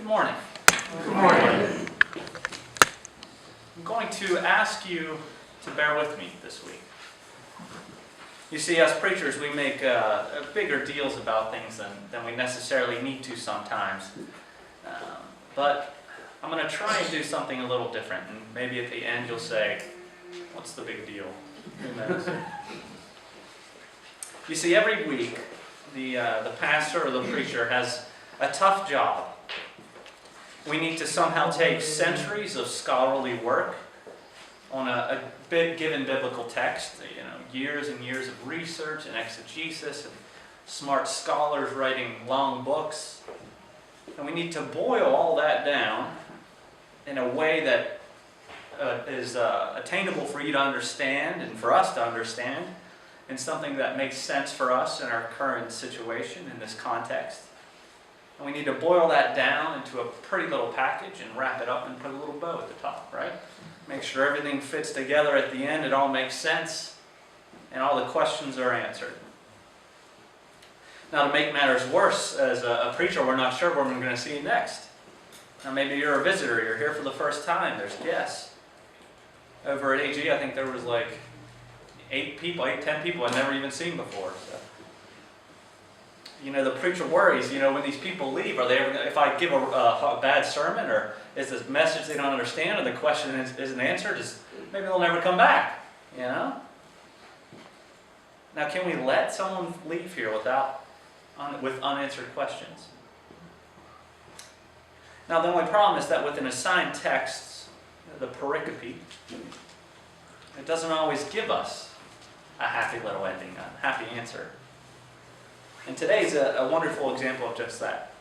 Good morning. Good morning. I'm going to ask you to bear with me this week. You see, as preachers, we make bigger deals about things than we necessarily need to sometimes. But I'm going to try and do something a little different. And maybe at the end you'll say, what's the big deal? Who knows? You see, every week the pastor or the preacher has a tough job. We need to somehow take centuries of scholarly work on a big given biblical text, years and years of research and exegesis and smart scholars writing long books. And we need to boil all that down in a way that is attainable for you to understand and for us to understand, and something that makes sense for us in our current situation in this context. And we need to boil that down into a pretty little package and wrap it up and put a little bow at the top, right? Make sure everything fits together at the end, it all makes sense, and all the questions are answered. Now, to make matters worse, as a preacher, we're not sure where we're going to see you next. Now, maybe you're a visitor, you're here for the first time, there's guests. Over at AG, I think there was like 10 people I'd never even seen before. So. The preacher worries, when these people leave, are they ever, if I give a bad sermon, or is this message they don't understand, or the question isn't answered, maybe they'll never come back, Now, can we let someone leave here with unanswered questions? Now, the only problem is that with an assigned text, the pericope, it doesn't always give us a happy little ending, a happy answer. And today's a wonderful example of just that.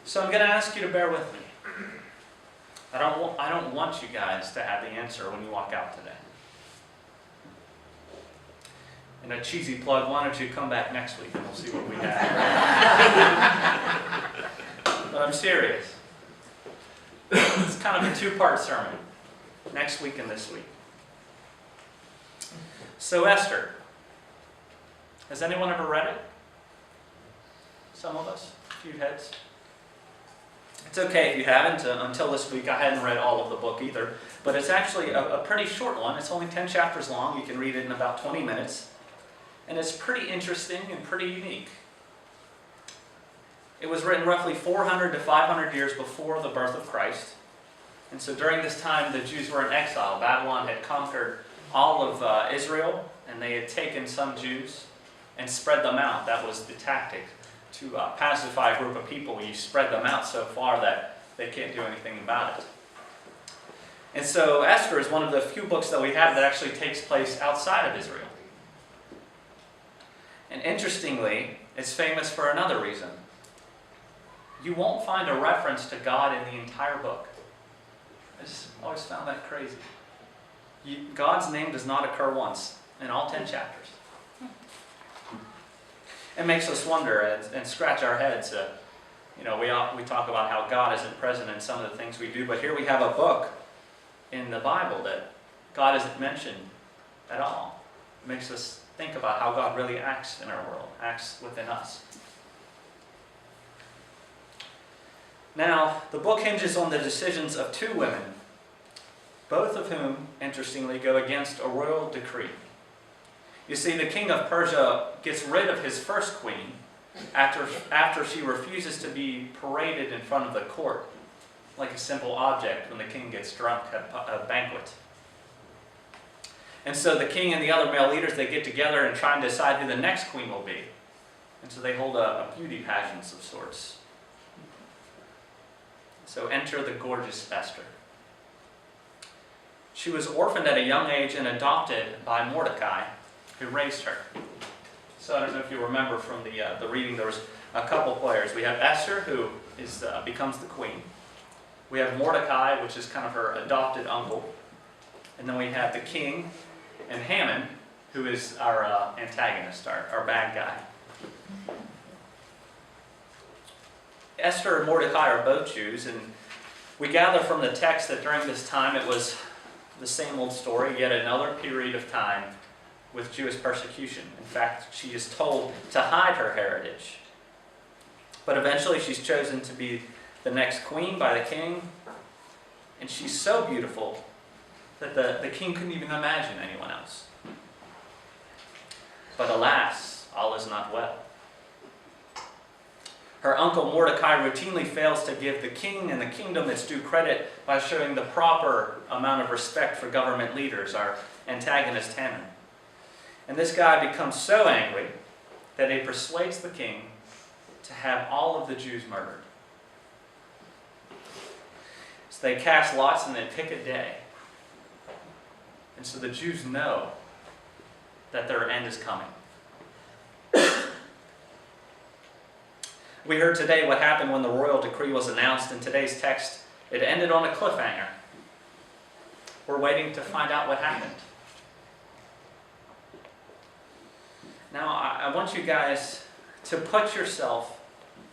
So I'm going to ask you to bear with me. I don't want you guys to have the answer when you walk out today. And a cheesy plug, why don't you come back next week and we'll see what we have. But I'm serious. It's kind of a two-part sermon. Next week and this week. So Esther. Has anyone ever read it? Some of us? A few heads? It's okay if you haven't. Until this week, I hadn't read all of the book either. But it's actually a pretty short one. It's only 10 chapters long. You can read it in about 20 minutes. And it's pretty interesting and pretty unique. It was written roughly 400 to 500 years before the birth of Christ. And so during this time, the Jews were in exile. Babylon had conquered all of Israel, and they had taken some Jews and spread them out. That was the tactic. To pacify a group of people, you spread them out so far that they can't do anything about it. And so Esther is one of the few books that we have that actually takes place outside of Israel. And interestingly, it's famous for another reason. You won't find a reference to God in the entire book. I just always found that crazy. God's name does not occur once in all 10 chapters. It makes us wonder and scratch our heads. We talk about how God isn't present in some of the things we do, but here we have a book in the Bible that God isn't mentioned at all. It makes us think about how God really acts in our world, acts within us. Now, the book hinges on the decisions of two women, both of whom, interestingly, go against a royal decree. You see, the king of Persia gets rid of his first queen after she refuses to be paraded in front of the court like a simple object when the king gets drunk at a banquet. And so the king and the other male leaders, they get together and try and decide who the next queen will be. And so they hold a beauty pageant of sorts. So enter the gorgeous Esther. She was orphaned at a young age and adopted by Mordecai, who raised her. So I don't know if you remember from the reading, there was a couple players. We have Esther, who becomes the queen. We have Mordecai, which is kind of her adopted uncle. And then we have the king and Haman, who is our antagonist, our bad guy. Esther and Mordecai are both Jews, and we gather from the text that during this time it was the same old story, yet another period of time with Jewish persecution. In fact, she is told to hide her heritage. But eventually she's chosen to be the next queen by the king. And she's so beautiful that the king couldn't even imagine anyone else. But alas, all is not well. Her uncle Mordecai routinely fails to give the king and the kingdom its due credit by showing the proper amount of respect for government leaders, our antagonist Haman. And this guy becomes so angry that he persuades the king to have all of the Jews murdered. So they cast lots and they pick a day. And so the Jews know that their end is coming. We heard today what happened when the royal decree was announced. In today's text, it ended on a cliffhanger. We're waiting to find out what happened. Now, I want you guys to put yourself